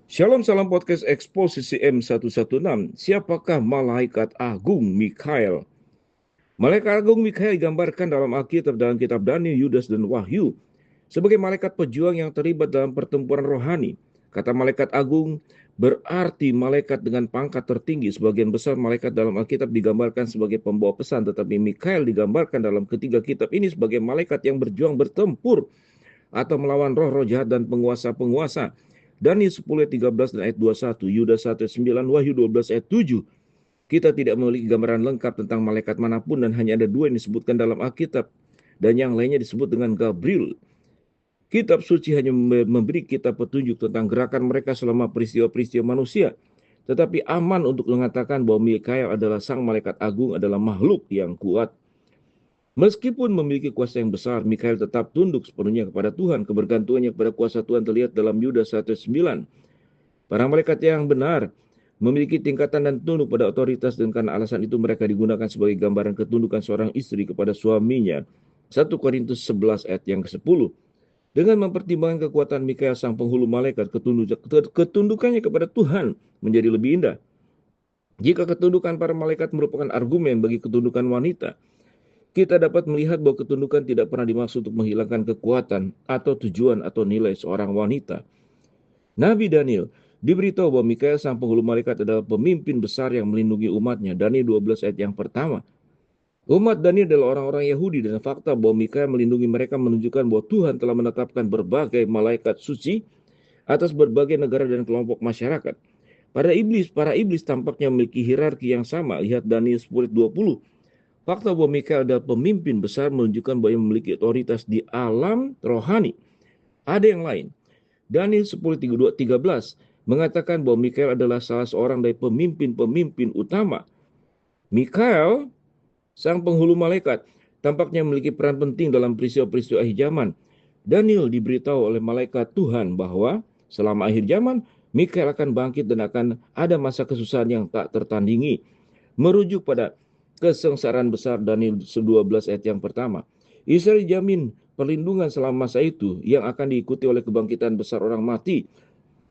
Shalom salam podcast eksposisi M116. Siapakah malaikat agung Mikael? Malaikat agung Mikael digambarkan dalam Alkitab dalam kitab Daniel, Yudas, dan Wahyu sebagai malaikat pejuang yang terlibat dalam pertempuran rohani. Kata malaikat agung berarti malaikat dengan pangkat tertinggi. Sebagian besar malaikat dalam Alkitab digambarkan sebagai pembawa pesan, tetapi Mikael digambarkan dalam ketiga kitab ini sebagai malaikat yang berjuang bertempur atau melawan roh-roh jahat dan penguasa-penguasa. Daniel 10 ayat 13 dan ayat 21, Yudas 1 ayat 9, Wahyu 12 ayat 7. Kita tidak memiliki gambaran lengkap tentang malaikat manapun dan hanya ada dua yang disebutkan dalam Alkitab dan yang lainnya disebut dengan Gabriel. Kitab suci hanya memberi kita petunjuk tentang gerakan mereka selama peristiwa-peristiwa manusia. Tetapi aman untuk mengatakan bahwa Mikael adalah sang malaikat agung, adalah makhluk yang kuat. Meskipun memiliki kuasa yang besar, Mikael tetap tunduk sepenuhnya kepada Tuhan. Kebergantungannya kepada kuasa Tuhan terlihat dalam Yudas 1:9. Para malaikat yang benar memiliki tingkatan dan tunduk pada otoritas, dan karena alasan itu mereka digunakan sebagai gambaran ketundukan seorang istri kepada suaminya. 1 Korintus 11 ayat yang ke-10. Dengan mempertimbangkan kekuatan Mikael sang penghulu malaikat, ketundukannya kepada Tuhan menjadi lebih indah. Jika ketundukan para malaikat merupakan argumen bagi ketundukan wanita, kita dapat melihat bahwa ketundukan tidak pernah dimaksud untuk menghilangkan kekuatan atau tujuan atau nilai seorang wanita. Nabi Daniel diberitahu bahwa Mikael sang penghulu malaikat adalah pemimpin besar yang melindungi umatnya. Daniel 12 ayat yang pertama. Umat Daniel adalah orang-orang Yahudi, dan fakta bahwa Mikael melindungi mereka menunjukkan bahwa Tuhan telah menetapkan berbagai malaikat suci atas berbagai negara dan kelompok masyarakat. Para iblis tampaknya memiliki hierarki yang sama. Lihat Daniel 10 ayat 20. Fakta bahwa Mikael adalah pemimpin besar menunjukkan bahwa ia memiliki otoritas di alam rohani. Ada yang lain. Daniel 10:13 mengatakan bahwa Mikael adalah salah seorang dari pemimpin-pemimpin utama. Mikael, sang penghulu malaikat, tampaknya memiliki peran penting dalam peristiwa-peristiwa akhir zaman. Daniel diberitahu oleh malaikat Tuhan bahwa selama akhir zaman, Mikael akan bangkit dan akan ada masa kesusahan yang tak tertandingi. Merujuk pada kesengsaraan besar Daniel 12 ayat yang pertama. Israel dijamin perlindungan selama masa itu yang akan diikuti oleh kebangkitan besar orang mati.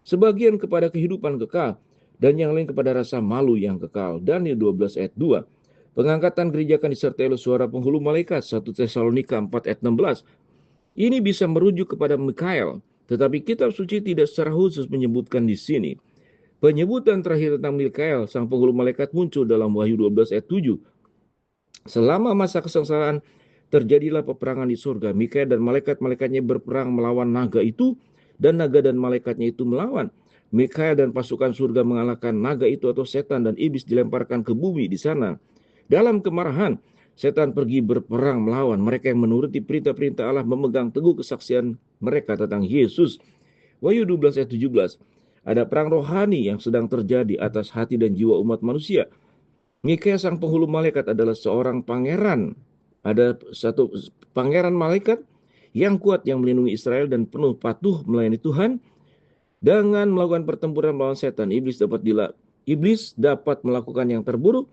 Sebagian kepada kehidupan kekal dan yang lain kepada rasa malu yang kekal. Daniel 12 ayat 2. Pengangkatan gereja akan disertai oleh suara penghulu malaikat. 1 Tesalonika 4 ayat 16. Ini bisa merujuk kepada Mikael, tetapi kitab suci tidak secara khusus menyebutkan di sini. Penyebutan terakhir tentang Mikael, sang penghulu malaikat, muncul dalam Wahyu 12 ayat 7. Selama masa kesengsaraan, terjadilah peperangan di surga. Mikael dan malaikat-malaikatnya berperang melawan naga itu, dan naga dan malaikatnya itu melawan. Mikael dan pasukan surga mengalahkan naga itu atau setan, dan iblis dilemparkan ke bumi di sana. Dalam kemarahan, setan pergi berperang melawan mereka yang menuruti perintah-perintah Allah, memegang teguh kesaksian mereka tentang Yesus. Wahyu 12 ayat 17. Ada perang rohani yang sedang terjadi atas hati dan jiwa umat manusia. Mikael sang penghulu malaikat adalah seorang pangeran. Ada satu pangeran malaikat yang kuat yang melindungi Israel dan penuh patuh melayani Tuhan. Dengan melakukan pertempuran melawan setan, iblis dapat melakukan yang terburuk,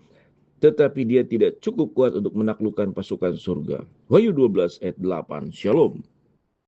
tetapi dia tidak cukup kuat untuk menaklukkan pasukan surga. Wahyu 12 ayat 8. Shalom.